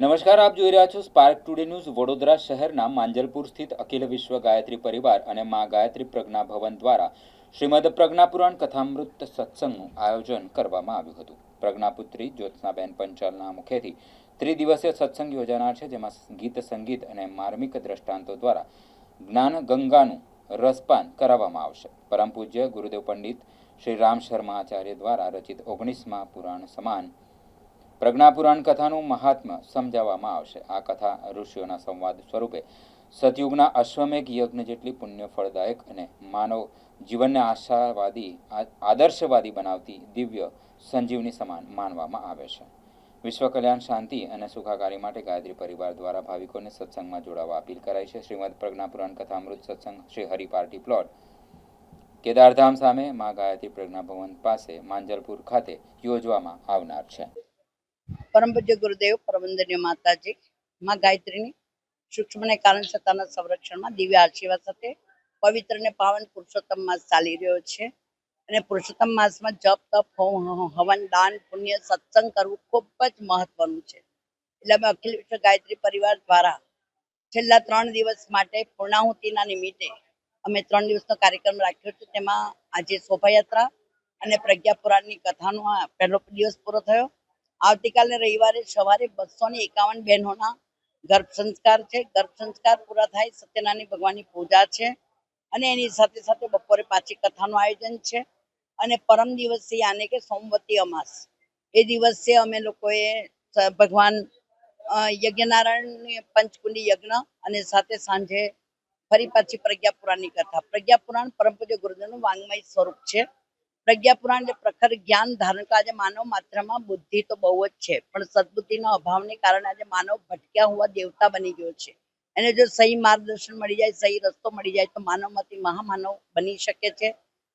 નમસ્કાર, આપ જોઈ રહ્યા છો સ્પાર્ક ટુડે ન્યૂઝ. વડોદરા શહેરના માંજલપુર સ્થિત અખિલ વિશ્વ ગાયત્રી પરિવાર અને મા ગાયત્રી પ્રજ્ઞા ભવન દ્વારા શ્રીમદ પ્રજ્ઞાપુરાણ કથામૃત સત્સંગનું આયોજન કરવામાં આવ્યું હતું. પ્રજ્ઞાપુત્રી જ્યોત્સનાબેન પંચાલના મુખેથી ત્રિદિવસીય સત્સંગ યોજાનાર છે, જેમાં ગીત સંગીત અને માર્મિક દ્રષ્ટાંતો દ્વારા જ્ઞાન ગંગાનું રસપાન કરાવવામાં આવશે. પરમ પૂજ્ય ગુરુદેવ પંડિત શ્રી રામ શર્મા આચાર્ય દ્વારા રચિત 19મા પુરાણ સમાન પ્રજ્ઞાપુરાણ કથાનું મહાત્મ્ય સમજાવવામાં આવશે. આ કથા ઋષિઓના સંવાદ સ્વરૂપે સતયુગના અશ્વમેઘ યજ્ઞ જેટલી પુણ્ય ફળદાયક અને માનવ જીવનને આદર્શવાદી બનાવતી દિવ્ય સંજીવની સમાન માનવામાં આવે છે. વિશ્વ કલ્યાણ, શાંતિ અને સુખાકારી માટે ગાયત્રી પરિવાર દ્વારા ભાવિકોને સત્સંગમાં જોડાવા અપીલ કરાઈ છે. શ્રીમદ પ્રજ્ઞાપુરાણ કથામૃત સત્સંગ શ્રી હરિ પાર્ટી પ્લોટ, કેદારધામ સામે મા ગાયત્રી પ્રજ્ઞા ભવન પાસે માંજલપુર ખાતે યોજવામાં આવનાર છે. परम पूज्य गुरुदेव परमवंदनीय माताजी माँ गायत्री सूक्ष्म ने कारण सत्ताना संरक्षण में दिव्य आशीर्वाद साथे पवित्र ने पावन पुरुषोत्तम मास चाली रह्यो छे અને પુરુષોત્તમ માસમાં જપ તપ હવન દાન પુણ્ય સત્સંગ કરવું ખૂબ જ મહત્વનું છે. એટલે અમે અખિલ વિશ્વ ગાયત્રી પરિવાર દ્વારા છેલ્લા 3 દિવસ માટે પૂર્ણાહુતિના નિમિત્તે અમે 3 દિવસનો કાર્યક્રમ રાખ્યો છે. તેમાં આજે શોભાયાત્રા અને પ્રજ્ઞાપુરાણની કથાનો પહેલો દિવસ પૂરો થયો. આવતીકાલે રવિવારે સવારે 251 બહેનોના ગર્ભ સંસ્કાર છે. ગર્ભ સંસ્કાર પૂરા થાય સત્યનારાયણ ભગવાનની પૂજા છે અને એની સાથે સાથે બપોરે પાછી કથાનું આયોજન છે. અને પરમ દિવસે યાને કે સોમવતી અમાસ એ દિવસે અમે લોકોએ ભગવાન યજ્ઞનારાયણની પંચકુંડી યજ્ઞ અને સાથે સાંજે ફરી પાછી પ્રજ્ઞાપુરાણની કથા. પ્રજ્ઞાપુરાણ પરમ પૂજ્ય ગુરુદેવનું વાંગ્મય સ્વરૂપ છે. પ્રજ્ઞાપુરાણ એટલે પ્રખર જ્ઞાન ધારણ કરે. આજે માનવ માત્રમાં બુદ્ધિ તો બહુ જ છે, પણ સદબુદ્ધિના અભાવને કારણે આજે માનવ ભટક્યા હોવા દેવતા બની ગયો છે. એને જો સહી માર્ગદર્શન મળી જાય, સહી રસ્તો મળી જાય તો માનવમાંથી મહામાનવ બની શકે છે,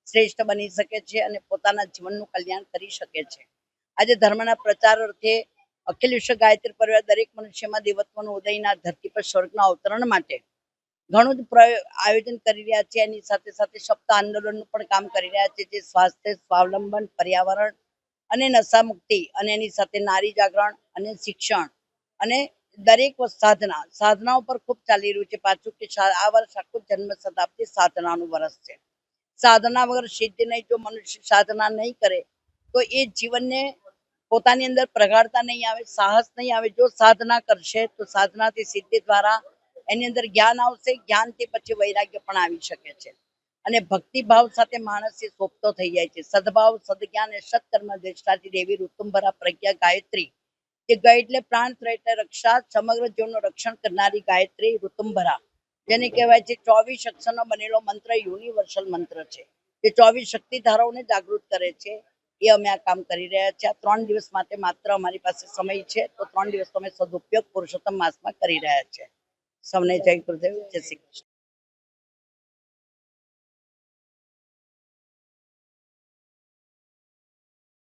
શ્રેષ્ઠ બની શકે છે અને પોતાના જીવનનું કલ્યાણ કરી શકે છે. આજે ધર્મના પ્રચાર અર્થે અખિલ વિશ્વ ગાયત્રી પરિવાર દરેક મનુષ્યમાં દેવત્વનો ઉદયના ધરતી પર સ્વર્ગના અવતરણ માટે ઘણું જ આયોજન કરી રહ્યા છે. એની સાથે સાથે સપ્તાહ આંદોલનનું પણ કામ કરી રહ્યા છે, જે સ્વાસ્થ્ય, સ્વાવલંબન, પર્યાવરણ અને નશા મુક્તિ અને એની સાથે નારી જાગરણ અને શિક્ષણ અને દરેક સાધના ઉપર ખૂબ ચાલી રહ્યું છે. પાછું કે આ વર્ષ આખું જન્મ શતાબ્દી સાધનાનું વર્ષ છે. સાધના વગર સિદ્ધિ નહીં. જો મનુષ્ય સાધના નહીં કરે તો એ જીવનને પોતાની અંદર પ્રગાઢતા નહીં આવે, સાહસ નહીં આવે. જો સાધના કરશે તો સાધનાથી સિદ્ધિ દ્વારા એની અંદર જ્ઞાન આવશે. જ્ઞાનથી પછી વૈરાગ્ય પણ આવી શકે છે અને ભક્તિભાવ સાથે માણસ એ સોંપતો થઈ જાય છે. સદભાવ, સદજ્ઞાન અને સત્કર્મ દ્રષ્ટાથી દેવી ઋતુંભરા પ્રજ્ઞા ગાયત્રી, જે ગઈ એટલે પ્રાણ ત્રય એટલે રક્ષા, સમગ્ર જીવનું રક્ષણ કરનારી ગાયત્રી ઋતુંભરા, જેને કહેવાય છે 24 અક્ષરનો બનેલો મંત્ર, યુનિવર્સલ મંત્ર છે, જે 24 શક્તિધારાઓને જાગૃત કરે છે. એ અમે આ કામ કરી રહ્યા છીએ. આ 3 દિવસ માટે માત્ર અમારી પાસે સમય છે, તો 3 દિવસનો અમે સદુપયોગ પુરુષોત્તમ માસમાં કરી રહ્યા છીએ. સૌને જય ગુરુદેવ, જય શ્રી કૃષ્ણ.